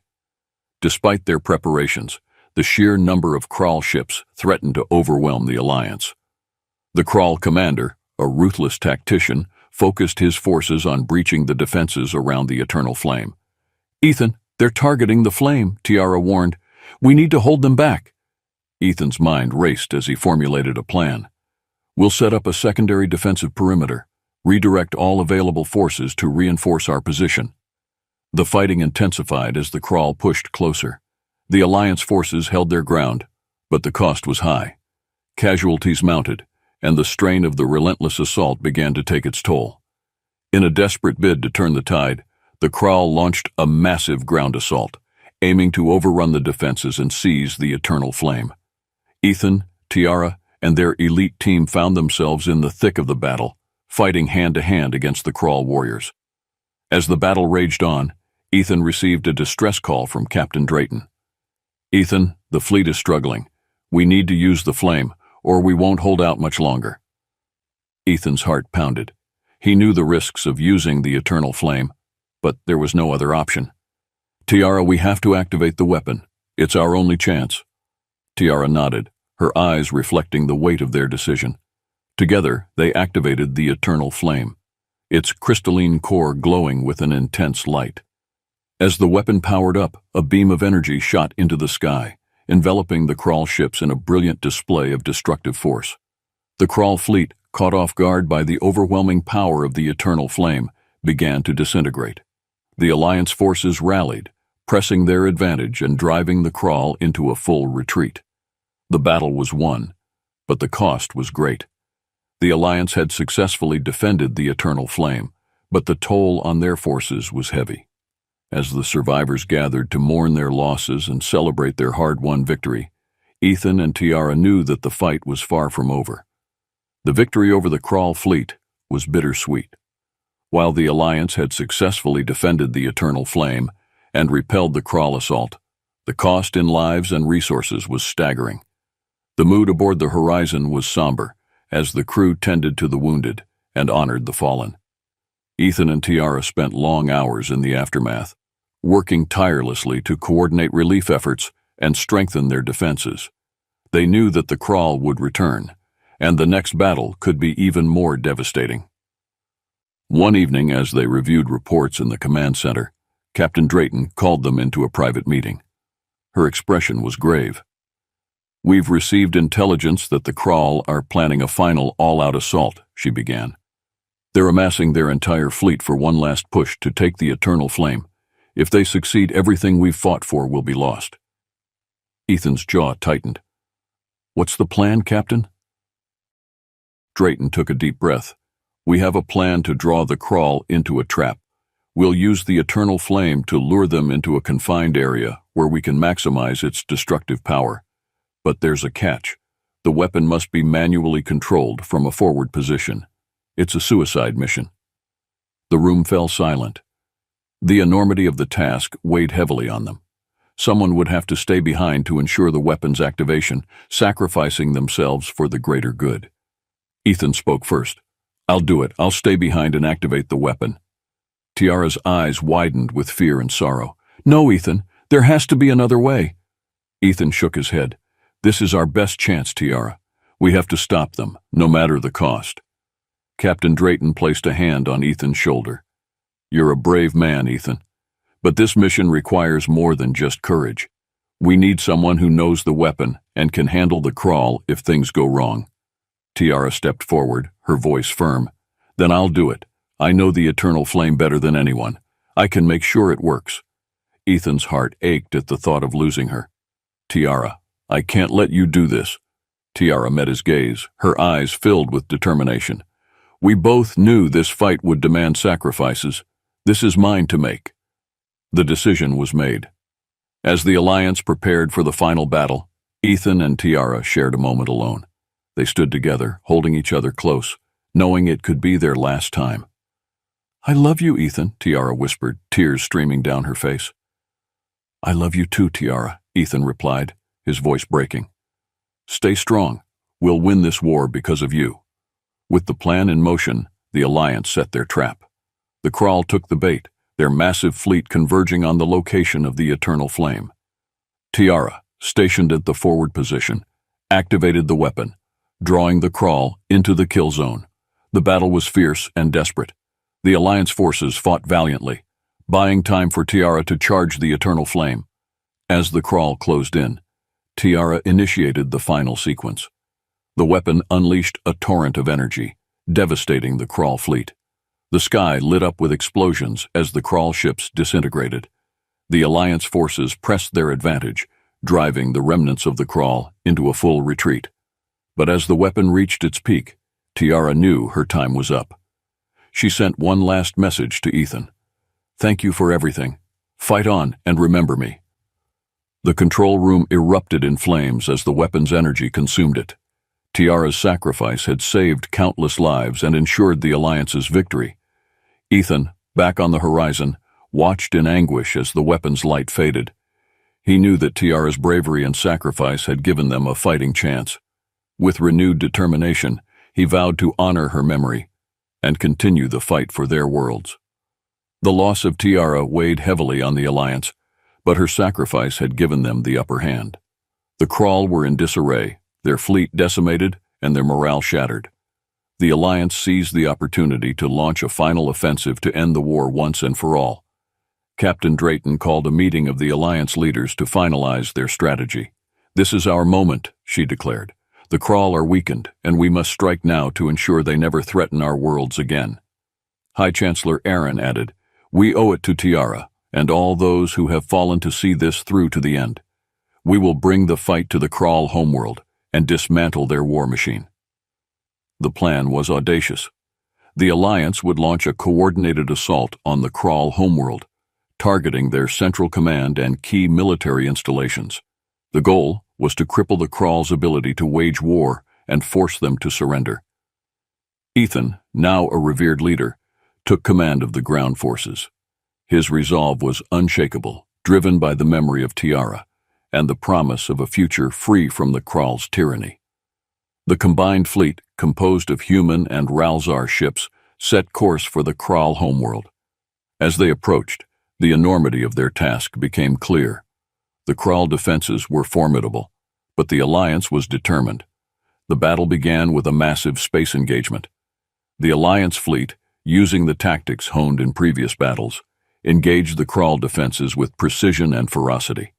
Despite their preparations, the sheer number of Crawl ships threatened to overwhelm the Alliance. The Crawl commander, a ruthless tactician, focused his forces on breaching the defenses around the Eternal Flame. "Ethan, they're targeting the flame," Tiara warned. "We need to hold them back." Ethan's mind raced as he formulated a plan. "We'll set up a secondary defensive perimeter, redirect all available forces to reinforce our position." The fighting intensified as the Crawl pushed closer. The Alliance forces held their ground, but the cost was high. Casualties mounted, and the strain of the relentless assault began to take its toll. In a desperate bid to turn the tide, the Crawl launched a massive ground assault, aiming to overrun the defenses and seize the Eternal Flame. Ethan, Tiara, and their elite team found themselves in the thick of the battle, fighting hand-to-hand against the Crawl warriors. As the battle raged on, Ethan received a distress call from Captain Drayton. "Ethan, the fleet is struggling. We need to use the flame, or we won't hold out much longer." Ethan's heart pounded. He knew the risks of using the Eternal Flame, but there was no other option. "Tiara, we have to activate the weapon. It's our only chance." Tiara nodded, her eyes reflecting the weight of their decision. Together, they activated the Eternal Flame, its crystalline core glowing with an intense light. As the weapon powered up, a beam of energy shot into the sky, enveloping the Crawl ships in a brilliant display of destructive force. The Crawl fleet, caught off guard by the overwhelming power of the Eternal Flame, began to disintegrate. The Alliance forces rallied, pressing their advantage and driving the Crawl into a full retreat. The battle was won, but the cost was great. The Alliance had successfully defended the Eternal Flame, but the toll on their forces was heavy. As the survivors gathered to mourn their losses and celebrate their hard-won victory, Ethan and Tiara knew that the fight was far from over. The victory over the Krawl fleet was bittersweet. While the Alliance had successfully defended the Eternal Flame and repelled the Krawl assault, the cost in lives and resources was staggering. The mood aboard the Horizon was somber as the crew tended to the wounded and honored the fallen. Ethan and Tiara spent long hours in the aftermath, working tirelessly to coordinate relief efforts and strengthen their defenses. They knew that the Krawl would return, and the next battle could be even more devastating. One evening, as they reviewed reports in the command center, Captain Drayton called them into a private meeting. Her expression was grave. "We've received intelligence that the Krawl are planning a final all-out assault," she began. "They're amassing their entire fleet for one last push to take the Eternal Flame. If they succeed, everything we've fought for will be lost." Ethan's jaw tightened. "What's the plan, Captain?" Drayton took a deep breath. "We have a plan to draw the Krawl into a trap. We'll use the Eternal Flame to lure them into a confined area where we can maximize its destructive power. But there's a catch. The weapon must be manually controlled from a forward position. It's a suicide mission." The room fell silent. The enormity of the task weighed heavily on them. Someone would have to stay behind to ensure the weapon's activation, sacrificing themselves for the greater good. Ethan spoke first. "I'll do it. I'll stay behind and activate the weapon." Tiara's eyes widened with fear and sorrow. "No, Ethan, there has to be another way." Ethan shook his head. "This is our best chance, Tiara. We have to stop them, no matter the cost." Captain Drayton placed a hand on Ethan's shoulder. "You're a brave man, Ethan. But this mission requires more than just courage. We need someone who knows the weapon and can handle the Krawl if things go wrong." Tiara stepped forward, her voice firm. "Then I'll do it. I know the Eternal Flame better than anyone. I can make sure it works." Ethan's heart ached at the thought of losing her. "Tiara, I can't let you do this." Tiara met his gaze, her eyes filled with determination. "We both knew this fight would demand sacrifices. This is mine to make." The decision was made. As the Alliance prepared for the final battle, Ethan and Tiara shared a moment alone. They stood together, holding each other close, knowing it could be their last time. "I love you, Ethan," Tiara whispered, tears streaming down her face. "I love you too, Tiara," Ethan replied, his voice breaking. "Stay strong. We'll win this war because of you." With the plan in motion, the Alliance set their trap. The Krawl took the bait, their massive fleet converging on the location of the Eternal Flame. Tiara, stationed at the forward position, activated the weapon, drawing the Krawl into the kill zone. The battle was fierce and desperate. The Alliance forces fought valiantly, buying time for Tiara to charge the Eternal Flame. As the Krawl closed in, Tiara initiated the final sequence. The weapon unleashed a torrent of energy, devastating the Krawl fleet. The sky lit up with explosions as the Krawl ships disintegrated. The Alliance forces pressed their advantage, driving the remnants of the Krawl into a full retreat. But as the weapon reached its peak, Tiara knew her time was up. She sent one last message to Ethan. "Thank you for everything. Fight on and remember me." The control room erupted in flames as the weapon's energy consumed it. Tiara's sacrifice had saved countless lives and ensured the Alliance's victory. Ethan, back on the horizon, watched in anguish as the weapon's light faded. He knew that Tiara's bravery and sacrifice had given them a fighting chance. With renewed determination, he vowed to honor her memory and continue the fight for their worlds. The loss of Tiara weighed heavily on the Alliance, but her sacrifice had given them the upper hand. The Krawl were in disarray, their fleet decimated, and their morale shattered. The Alliance seized the opportunity to launch a final offensive to end the war once and for all. Captain Drayton called a meeting of the Alliance leaders to finalize their strategy. "This is our moment," she declared. "The Krawl are weakened, and we must strike now to ensure they never threaten our worlds again." High Chancellor Aaron added, "We owe it to Tiara and all those who have fallen to see this through to the end. We will bring the fight to the Krawl homeworld and dismantle their war machine." The plan was audacious. The Alliance would launch a coordinated assault on the Krawl homeworld, targeting their central command and key military installations. The goal was to cripple the Krall's ability to wage war and force them to surrender. Ethan, now a revered leader, took command of the ground forces. His resolve was unshakable, driven by the memory of Tiara and the promise of a future free from the Krall's tyranny. The combined fleet, composed of human and Ralzar ships, set course for the Krall homeworld. As they approached, the enormity of their task became clear. The Krall defenses were formidable, but the Alliance was determined. The battle began with a massive space engagement. The Alliance fleet, using the tactics honed in previous battles, engaged the Krall defenses with precision and ferocity.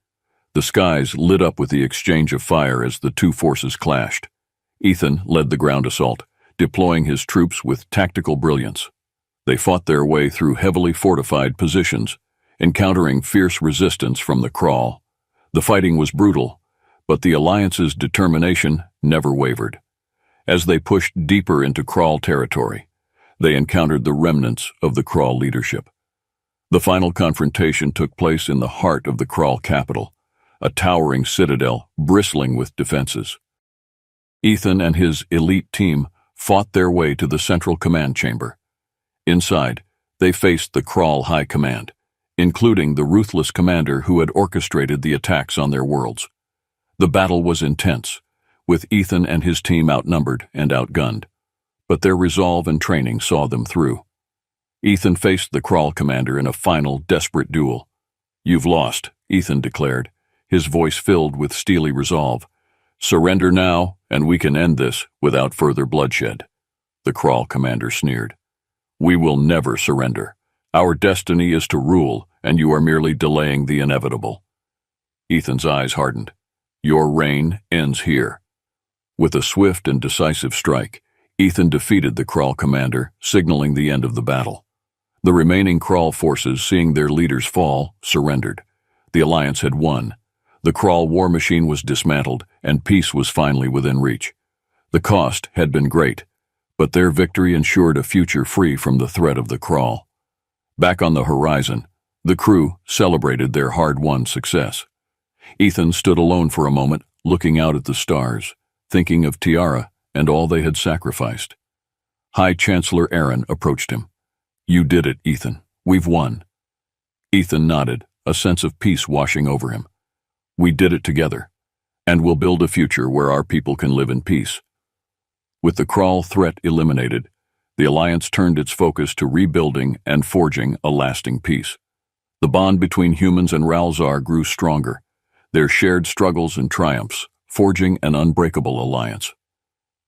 The skies lit up with the exchange of fire as the two forces clashed. Ethan led the ground assault, deploying his troops with tactical brilliance. They fought their way through heavily fortified positions, encountering fierce resistance from the Krall. The fighting was brutal, but the Alliance's determination never wavered. As they pushed deeper into Krall territory, they encountered the remnants of the Krall leadership. The final confrontation took place in the heart of the Krall capital, a towering citadel bristling with defenses. Ethan and his elite team fought their way to the central command chamber. Inside, they faced the Krall High Command, including the ruthless commander who had orchestrated the attacks on their worlds. The battle was intense, with Ethan and his team outnumbered and outgunned, but their resolve and training saw them through. Ethan faced the Krall commander in a final, desperate duel. "You've lost," Ethan declared, his voice filled with steely resolve. "Surrender now, and we can end this without further bloodshed." The Krall commander sneered. "We will never surrender. Our destiny is to rule, and you are merely delaying the inevitable." Ethan's eyes hardened. "Your reign ends here." With a swift and decisive strike, Ethan defeated the Krall commander, signaling the end of the battle. The remaining Krall forces, seeing their leaders fall, surrendered. The Alliance had won. The Krall war machine was dismantled, and peace was finally within reach. The cost had been great, but their victory ensured a future free from the threat of the Krall. Back on the horizon, the crew celebrated their hard-won success. Ethan stood alone for a moment, looking out at the stars, thinking of Tiara and all they had sacrificed. High Chancellor Aaron approached him. "You did it, Ethan. We've won." Ethan nodded, a sense of peace washing over him. "We did it together, and we'll build a future where our people can live in peace." With the Krall threat eliminated, the Alliance turned its focus to rebuilding and forging a lasting peace. The bond between humans and Ralzar grew stronger, their shared struggles and triumphs, forging an unbreakable alliance.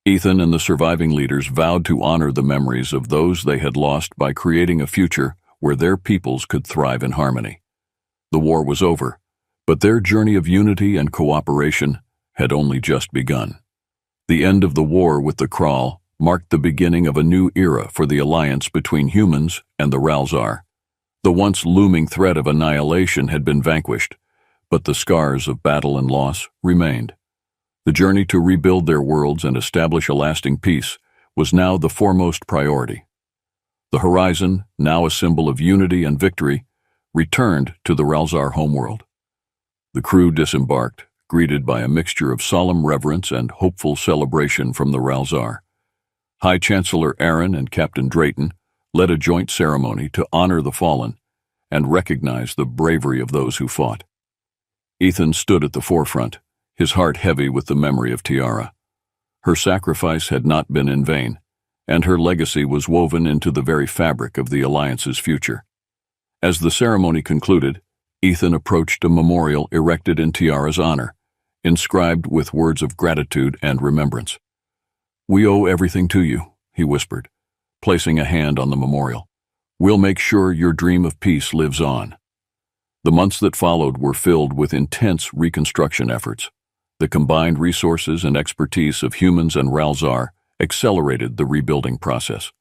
Ethan and the surviving leaders vowed to honor the memories of those they had lost by creating a future where their peoples could thrive in harmony. The war was over, but their journey of unity and cooperation had only just begun. The end of the war with the Krall marked the beginning of a new era for the alliance between humans and the Ralzar. The once looming threat of annihilation had been vanquished, but the scars of battle and loss remained. The journey to rebuild their worlds and establish a lasting peace was now the foremost priority. The horizon, now a symbol of unity and victory, returned to the Ralzar homeworld. The crew disembarked, greeted by a mixture of solemn reverence and hopeful celebration from the Ralzar. High Chancellor Aaron and Captain Drayton led a joint ceremony to honor the fallen and recognize the bravery of those who fought. Ethan stood at the forefront, his heart heavy with the memory of Tiara. Her sacrifice had not been in vain, and her legacy was woven into the very fabric of the Alliance's future. As the ceremony concluded, Ethan approached a memorial erected in Tiara's honor, inscribed with words of gratitude and remembrance. "We owe everything to you," he whispered, placing a hand on the memorial. "We'll make sure your dream of peace lives on." The months that followed were filled with intense reconstruction efforts. The combined resources and expertise of humans and Ralzar accelerated the rebuilding process.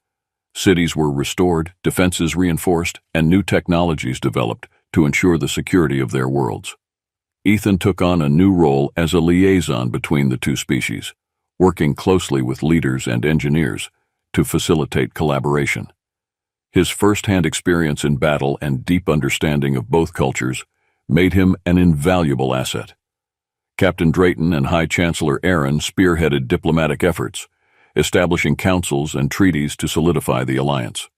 Cities were restored, defenses reinforced, and new technologies developed to ensure the security of their worlds. Ethan took on a new role as a liaison between the two species, working closely with leaders and engineers to facilitate collaboration. His first-hand experience in battle and deep understanding of both cultures made him an invaluable asset. Captain Drayton and High Chancellor Aaron spearheaded diplomatic efforts, establishing councils and treaties to solidify the alliance.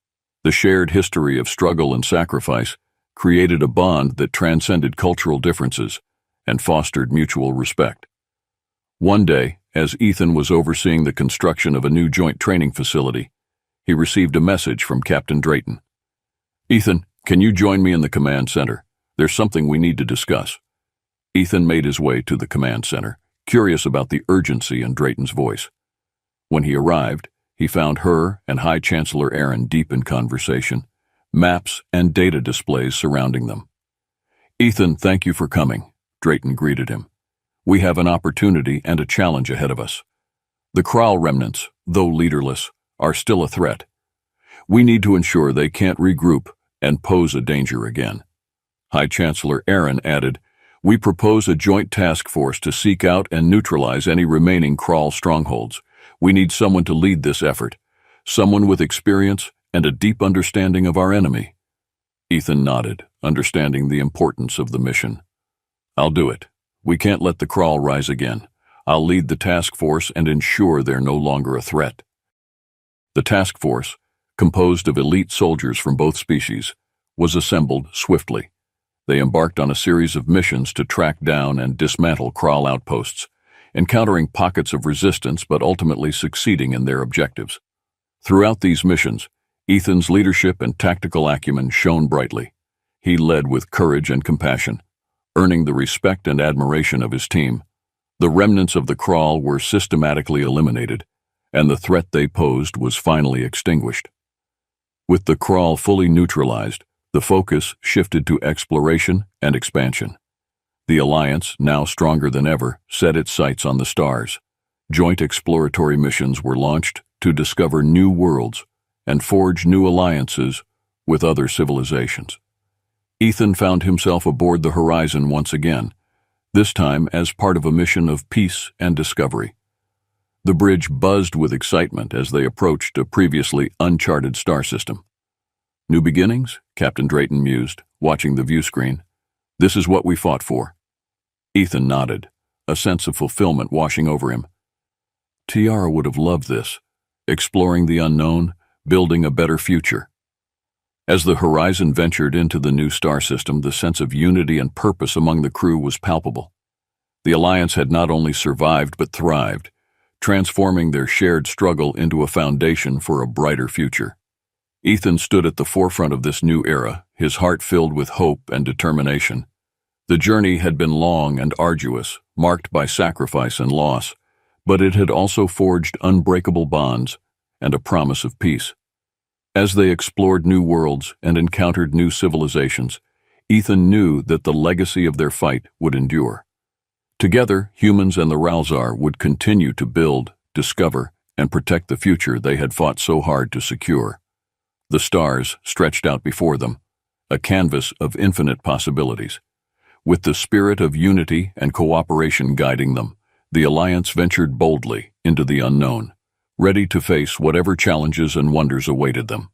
The shared history of struggle and sacrifice created a bond that transcended cultural differences and fostered mutual respect. One day, as Ethan was overseeing the construction of a new joint training facility, he received a message from Captain Drayton. "Ethan, can you join me in the command center? There's something we need to discuss." Ethan made his way to the command center, curious about the urgency in Drayton's voice. When he arrived, he found her and High Chancellor Aaron deep in conversation, maps and data displays surrounding them. "Ethan, thank you for coming," Drayton greeted him. "We have an opportunity and a challenge ahead of us. The Kral remnants, though leaderless, are still a threat. We need to ensure they can't regroup and pose a danger again." High Chancellor Aaron added, "We propose a joint task force to seek out and neutralize any remaining Kral strongholds. We need someone to lead this effort, someone with experience and a deep understanding of our enemy." Ethan nodded, understanding the importance of the mission. "I'll do it. We can't let the Kral rise again. I'll lead the task force and ensure they're no longer a threat." The task force, composed of elite soldiers from both species, was assembled swiftly. They embarked on a series of missions to track down and dismantle Kral outposts, encountering pockets of resistance but ultimately succeeding in their objectives. Throughout these missions, Ethan's leadership and tactical acumen shone brightly. He led with courage and compassion, earning the respect and admiration of his team. The remnants of the Kral were systematically eliminated, and the threat they posed was finally extinguished. With the Kral fully neutralized, the focus shifted to exploration and expansion. The Alliance, now stronger than ever, set its sights on the stars. Joint exploratory missions were launched to discover new worlds and forge new alliances with other civilizations. Ethan found himself aboard the Horizon once again, this time as part of a mission of peace and discovery. The bridge buzzed with excitement as they approached a previously uncharted star system. "New beginnings?" Captain Drayton mused, watching the view screen. "This is what we fought for." Ethan nodded, a sense of fulfillment washing over him. Tiara would have loved this, exploring the unknown, building a better future. As the Horizon ventured into the new star system, the sense of unity and purpose among the crew was palpable. The Alliance had not only survived but thrived, transforming their shared struggle into a foundation for a brighter future. Ethan stood at the forefront of this new era, his heart filled with hope and determination. The journey had been long and arduous, marked by sacrifice and loss, but it had also forged unbreakable bonds and a promise of peace. As they explored new worlds and encountered new civilizations, Ethan knew that the legacy of their fight would endure. Together, humans and the Ralzar would continue to build, discover, and protect the future they had fought so hard to secure. The stars stretched out before them, a canvas of infinite possibilities. With the spirit of unity and cooperation guiding them, the Alliance ventured boldly into the unknown, ready to face whatever challenges and wonders awaited them.